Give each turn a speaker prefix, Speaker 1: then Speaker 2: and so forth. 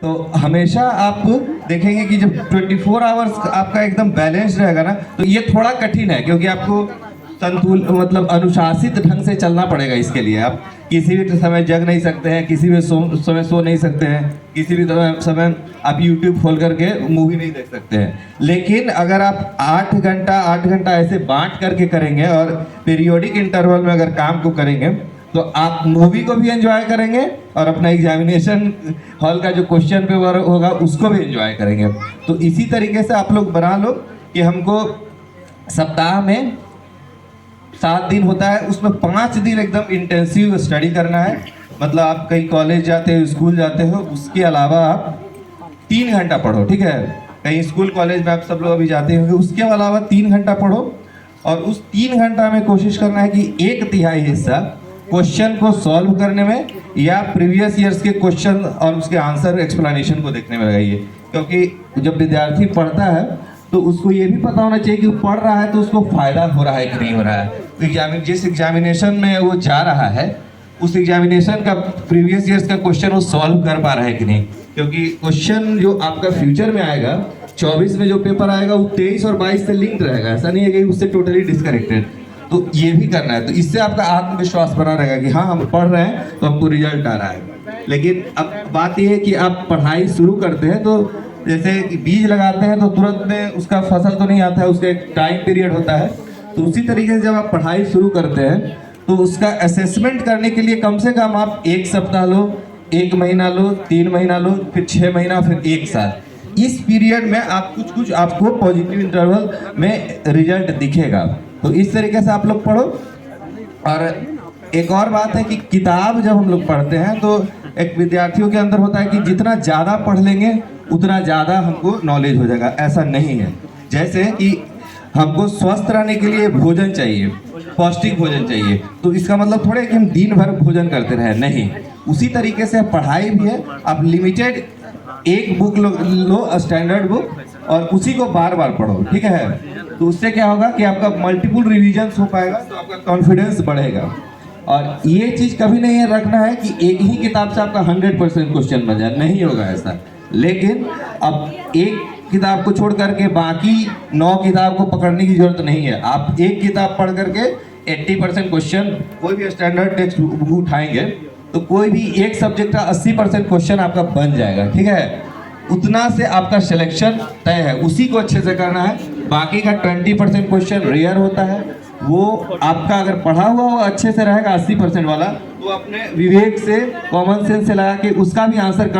Speaker 1: तो हमेशा आप देखेंगे कि जब 24 आवर्स आपका एकदम बैलेंस रहेगा ना, तो ये थोड़ा कठिन है, क्योंकि आपको मतलब अनुशासित ढंग से चलना पड़ेगा। इसके लिए आप किसी भी समय जग नहीं सकते हैं, किसी भी समय सो नहीं सकते हैं, किसी भी समय आप YouTube खोल करके मूवी नहीं देख सकते हैं। लेकिन अगर आप 8 घंटा ऐसे बांट करके करेंगे और पीरियोडिक इंटरवल में अगर काम को करेंगे, तो आप मूवी को भी एंजॉय करेंगे और अपना एग्जामिनेशन हॉल का जो क्वेश्चन पेपर होगा उसको भी एंजॉय करेंगे। तो इसी तरीके से आप लोग बना लो कि हमको सप्ताह में 7 दिन होता है, उसमें 5 दिन एकदम इंटेंसिव स्टडी करना है। मतलब आप कहीं कॉलेज जाते हो, स्कूल जाते हो, उसके अलावा आप 3 घंटा पढ़ो, ठीक है। कहीं स्कूल कॉलेज में आप सब लोग अभी जाते होंगे, उसके अलावा 3 घंटा पढ़ो। और उस 3 घंटा में कोशिश करना है कि 1/3 हिस्सा क्वेश्चन को सॉल्व करने में या प्रीवियस ईयर्स के क्वेश्चन और उसके आंसर एक्सप्लेनेशन को देखने में लगाइए। क्योंकि जब विद्यार्थी पढ़ता है तो उसको ये भी पता होना चाहिए कि वो पढ़ रहा है तो उसको फायदा हो रहा है कि नहीं हो रहा है। जिस एग्जामिनेशन में वो जा रहा है, उस एग्जामिनेशन का प्रीवियस ईयर्स का क्वेश्चन वो सॉल्व कर पा रहा है कि नहीं। क्योंकि क्वेश्चन जो आपका फ्यूचर में आएगा, 24 में जो पेपर आएगा, वो 23 और 22 से लिंक्ड रहेगा। ऐसा नहीं है कि उससे टोटली डिसकनेक्टेड। तो ये भी करना है, तो इससे आपका आत्मविश्वास बना रहेगा कि हाँ हम पढ़ रहे हैं तो हमको रिजल्ट आ रहा है। लेकिन अब बात यह है कि आप पढ़ाई शुरू करते हैं तो जैसे बीज लगाते हैं तो तुरंत में उसका फसल तो नहीं आता है, उसका एक टाइम पीरियड होता है। तो उसी तरीके से जब आप पढ़ाई शुरू करते हैं तो उसका असेसमेंट करने के लिए कम से कम आप 1 सप्ताह लो, 1 महीना लो, 3 महीना लो, फिर 6 महीना, फिर 1 साल। इस पीरियड में आप कुछ आपको पॉजिटिव इंटरवल में रिजल्ट दिखेगा। तो इस तरीके से आप लोग पढ़ो। और एक और बात है कि किताब जब हम लोग पढ़ते हैं तो एक विद्यार्थियों के अंदर होता है कि जितना ज़्यादा पढ़ लेंगे उतना ज़्यादा हमको नॉलेज हो जाएगा। ऐसा नहीं है। जैसे कि हमको स्वस्थ रहने के लिए भोजन चाहिए, पौष्टिक भोजन चाहिए, तो इसका मतलब थोड़ा है कि हम दिन भर भोजन करते रहे, नहीं। उसी तरीके से पढ़ाई भी है। आप लिमिटेड एक बुक लो स्टैंडर्ड बुक, और उसी को बार बार पढ़ो, ठीक है। तो उससे क्या होगा कि आपका मल्टीपल रिवीजन्स हो पाएगा, तो आपका कॉन्फिडेंस बढ़ेगा। और ये चीज़ कभी नहीं रखना है कि एक ही किताब से आपका 100% क्वेश्चन बन जाए, नहीं होगा ऐसा। लेकिन अब एक किताब को छोड़ करके बाकी 9 किताब को पकड़ने की जरूरत नहीं है। आप एक किताब पढ़ करके 80% क्वेश्चन, कोई भी स्टैंडर्ड टेक्स्ट बुक उठाएंगे तो कोई भी एक सब्जेक्ट का 80% क्वेश्चन आपका बन जाएगा, ठीक है। उतना से आपका सिलेक्शन तय है, उसी को अच्छे से करना है। बाकी का 20% क्वेश्चन रेयर होता है, वो आपका अगर पढ़ा हुआ वो अच्छे से रहेगा 80% वाला, तो अपने विवेक से, कॉमन सेंस से लगा के उसका भी आंसर